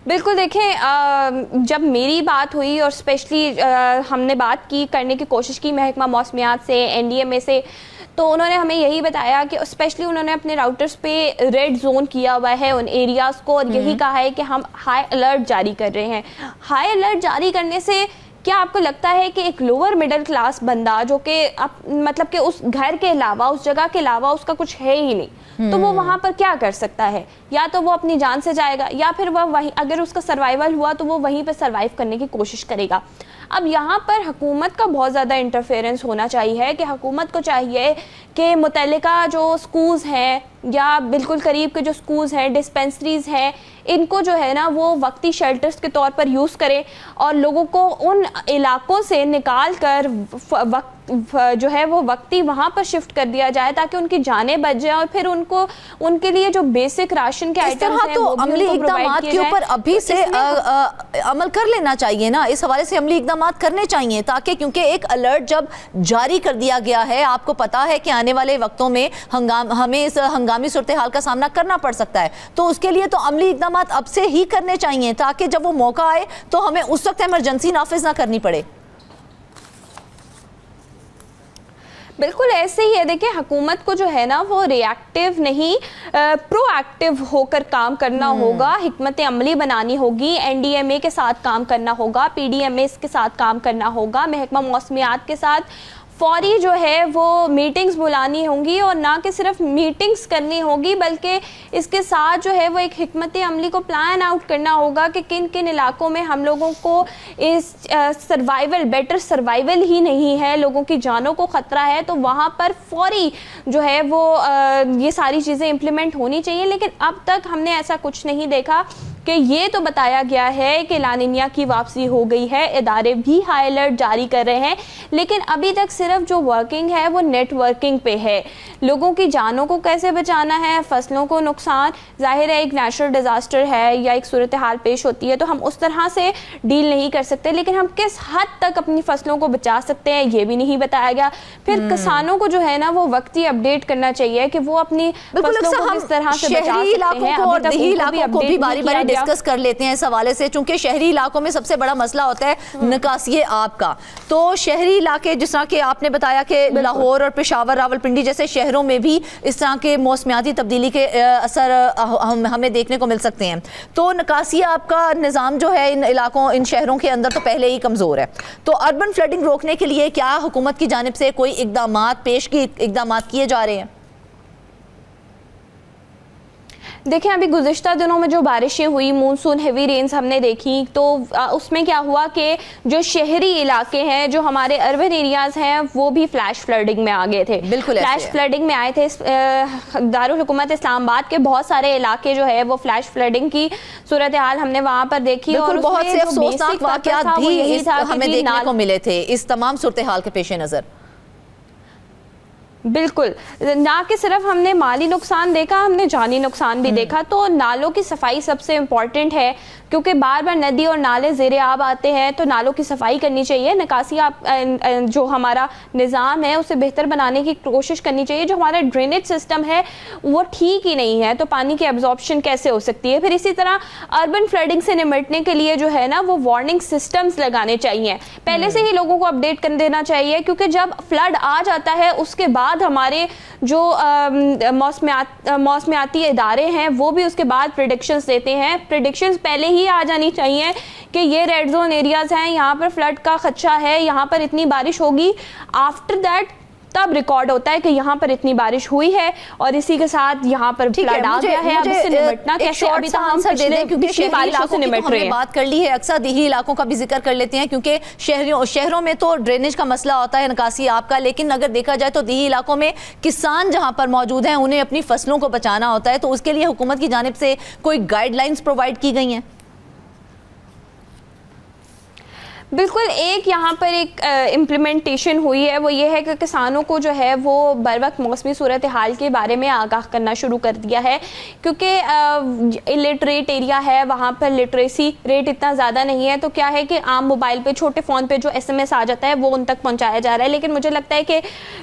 बिल्कुल, देखें जब मेरी बात हुई और स्पेशली हमने बात की करने की कोशिश की महकमा मौसमियात से, NDMA से, तो उन्होंने हमें यही बताया कि स्पेशली उन्होंने अपने राउटर्स पे रेड जोन किया हुआ है उन एरियाज़ को, और यही कहा है कि हम हाई अलर्ट जारी कर रहे हैं। हाई अलर्ट जारी करने से क्या आपको लगता है कि एक लोअर मिडिल क्लास बंदा जो कि मतलब कि उस घर के अलावा, उस जगह के अलावा उसका कुछ है ही नहीं, तो वो वहाँ पर क्या कर सकता है? या तो वो अपनी जान से जाएगा, या फिर वह वहीं, अगर उसका सर्वाइवल हुआ तो वो वहीं पर सर्वाइव करने की कोशिश करेगा। अब यहाँ पर हुकूमत का बहुत ज़्यादा इंटरफेरेंस होना चाहिए कि हुकूमत को चाहिए कि मुतल्लिका जो स्कूल्स हैं या बिल्कुल करीब के जो स्कूल्स हैं, डिस्पेंसरीज़ हैं, इनको जो है ना वो वक्ती शेल्टर्स के तौर पर यूज़ करें और लोगों को उन इलाकों से निकाल कर जो है वो वक्ती वहाँ पर शिफ्ट कर दिया जाए ताकि उनकी जानें बच जाए और फिर उनको उनके लिए जो बेसिक राशन के आइटम्स हैं तो वो भी अमली उनको प्रोवाइड इक़दामात किए के ऊपर जाएं। अभी से अमल कर लेना चाहिए ना, इस हवाले से अमली इक़दामात करने चाहिए ताकि, क्योंकि एक अलर्ट जब जारी कर दिया गया है, आपको पता है कि आने वाले वक्तों में हमें इस हंगामी सूरत हाल का सामना करना पड़ सकता है, तो उसके लिए तो अमली इक़दामात अब से ही करने चाहिए ताकि जब वो मौका आए तो हमें उस वक्त इमरजेंसी नाफिज ना करनी पड़े। बिल्कुल ऐसे ही है। देखिए, हुकूमत को जो है ना वो रिएक्टिव नहीं प्रोएक्टिव होकर काम करना होगा, हिकमत अमली बनानी होगी, एनडीएमए के साथ काम करना होगा, पीडीएमएस के साथ काम करना होगा, महकमा मौसमियात के साथ फौरी जो है वो मीटिंग्स बुलानी होंगी, और ना कि सिर्फ मीटिंग्स करनी होगी बल्कि इसके साथ जो है वो एक हिकमत अमली को प्लान आउट करना होगा कि किन किन इलाकों में हम लोगों को इस बेटर सर्वाइवल ही नहीं है, लोगों की जानों को ख़तरा है, तो वहाँ पर फौरी जो है वो ये सारी चीज़ें इम्प्लीमेंट होनी चाहिए। लेकिन अब तक हमने ऐसा कुछ नहीं देखा कि ये तो बताया गया है कि लानिनिया की वापसी हो गई है, इदारे भी हाई अलर्ट जारी कर रहे हैं, लेकिन अभी तक सिर्फ जो वर्किंग है वो नेटवर्किंग पे है। लोगों की जानों को कैसे बचाना है, फसलों को नुकसान, जाहिर है एक नेचुरल डिज़ास्टर है या एक सूरत हाल पेश होती है तो हम उस तरह से डील नहीं कर सकते, लेकिन हम किस हद तक अपनी फसलों को बचा सकते हैं ये भी नहीं बताया गया। फिर किसानों को जो है ना वो वक्ती अपडेट करना चाहिए कि वो अपनी फसलों को किस तरह से बचा सकते हैं। और देही इलाकों को भी बारी-बारी डिस्कस कर लेते हैं इस हवाले से, चूंकि शहरी इलाकों में सबसे बड़ा मसला होता है निकासी आब का। तो शहरी इलाके, जिस तरह के आपने बताया कि लाहौर और पेशावर, रावलपिंडी जैसे शहरों में भी इस तरह के मौसमियाती तब्दीली के असर हमें देखने को मिल सकते हैं। तो निकासी आब का निज़ाम जो है इन इलाकों, इन शहरों के अंदर तो पहले ही कमज़ोर है, तो अर्बन फ्लडिंग रोकने के लिए क्या हुकूमत की जानिब से कोई इक़दाम किए जा रहे हैं? देखिए, अभी गुज़िश्ता दिनों में जो बारिशें हुई, मानसून हेवी रेन्स हमने देखी, तो उसमें क्या हुआ कि जो शहरी इलाके हैं, जो हमारे अर्बन एरियाज़ हैं, वो भी फ्लैश फ्लडिंग में आ गए थे। बिल्कुल फ्लैश फ्लडिंग में आए थे। दारुल हुकूमत इस्लामाबाद के बहुत सारे इलाके जो है वो फ्लैश फ्लडिंग की सूरत हाल हमने वहाँ पर देखी, और बहुत से अफसोसनाक वाक़यात भी हमें देखने को मिले थे इस तमाम सूरत हाल के पेश नज़र। बिल्कुल, ना कि सिर्फ हमने माली नुकसान देखा, हमने जानी नुकसान भी देखा। तो नालों की सफाई सबसे इम्पॉर्टेंट है, क्योंकि बार बार नदी और नाले ज़ेरे आब आते हैं, तो नालों की सफाई करनी चाहिए। निकासी जो हमारा निज़ाम है उसे बेहतर बनाने की कोशिश करनी चाहिए। जो हमारा ड्रेनेज सिस्टम है वो ठीक ही नहीं है, तो पानी की एब्जॉर्प्शन कैसे हो सकती है। फिर इसी तरह अर्बन फ्लडिंग से निपटने के लिए जो है ना वो वार्निंग सिस्टम्स लगाने चाहिए, पहले से ही लोगों को अपडेट कर देना चाहिए, क्योंकि जब फ्लड आ जाता है उसके बाद हमारे जो मौसमियाती इदारे हैं वो भी उसके बाद प्रेडिक्शंस देते हैं। प्रेडिक्शंस पहले ही आ जानी चाहिए कि ये रेड जोन एरियाज हैं, यहाँ पर फ्लड का खदशा है, यहाँ पर इतनी बारिश होगी। आफ्टर दैट तब रिकॉर्ड होता है कि यहाँ पर इतनी बारिश हुई है और इसी के साथ यहाँ पर फ्लड आ गया है। अब इससे निपटना कैसे, अभी तो हम पिछली बारिशों से निपट रहे हैं। बात कर ली है, अक्सर देही इलाकों का भी जिक्र कर लेते हैं, क्योंकि शहरों में तो ड्रेनेज का मसला होता है, निकासी आपका, लेकिन अगर देखा जाए तो देही इलाकों में किसान जहाँ पर मौजूद हैं उन्हें अपनी फसलों को बचाना होता है, तो उसके लिए हुकूमत की जानिब से कोई गाइडलाइंस प्रोवाइड की गई हैं? बिल्कुल, एक यहाँ पर एक इम्प्लीमेंटेशन हुई है, वो ये है कि किसानों को जो है वो बर वक्त मौसमी सूरत हाल के बारे में आगाह करना शुरू कर दिया है, क्योंकि इलिटरेट एरिया है, वहाँ पर लिटरेसी रेट इतना ज़्यादा नहीं है। तो क्या है कि आम मोबाइल पे, छोटे फ़ोन पे जो SMS आ जाता है वो उन तक पहुँचाया जा रहा है, लेकिन मुझे लगता है कि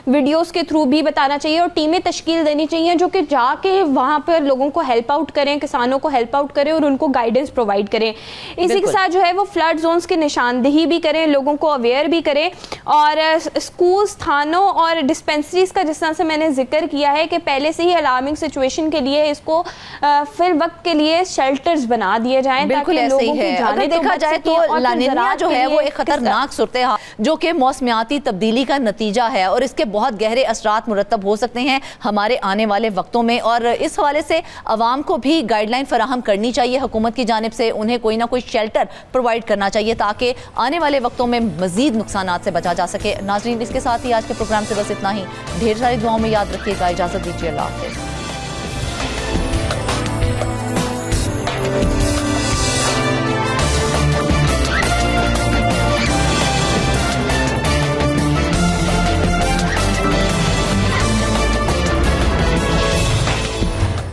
वीडियोज़ के थ्रू भी बताना चाहिए और टीमें तश्कील देनी चाहिए जो कि जाके वहाँ पर लोगों को हेल्प आउट करें, किसानों को हेल्प आउट करें और उनको गाइडेंस प्रोवाइड करें। इसी के साथ जो है वो फ्लड जोन्स की निशानदेही आगाही भी करें, लोगों को अवेयर भी करें। और स्कूल स्थानों और डिस्पेंसरीज का जिस तरह से मैंने जिक्र किया है कि पहले से ही अलार्मिंग सिचुएशन के लिए इसको फिर वक्त के लिए शेल्टर्स बना दिए जाएं, बिल्कुल ताकि ऐसे ही लोगों की है। जानें अगर देखा बच जाए सकें तो और फिर ला निनिया ज़राअत जो के है वो लिए एक खतरनाक सूरत हाल जो कि मौसमियाती तब्दीली का नतीजा है और इसके बहुत गहरे असरात मुरतब हो सकते हैं हमारे आने वाले वक्तों में। और इस हवाले से आवाम को भी गाइडलाइन फराहम करनी चाहिए हुकूमत की जानिब से, उन्हें कोई ना कोई शेल्टर प्रोवाइड करना चाहिए ताकि आने वाले वक्तों में मजीद नुकसानात से बचा जा सके। नाज़रीन, इसके साथ ही आज के प्रोग्राम से बस इतना ही। ढेर सारी दुआओं में याद रखिएगा। इजाज़त दीजिए। अल्लाह हाफ़िज़।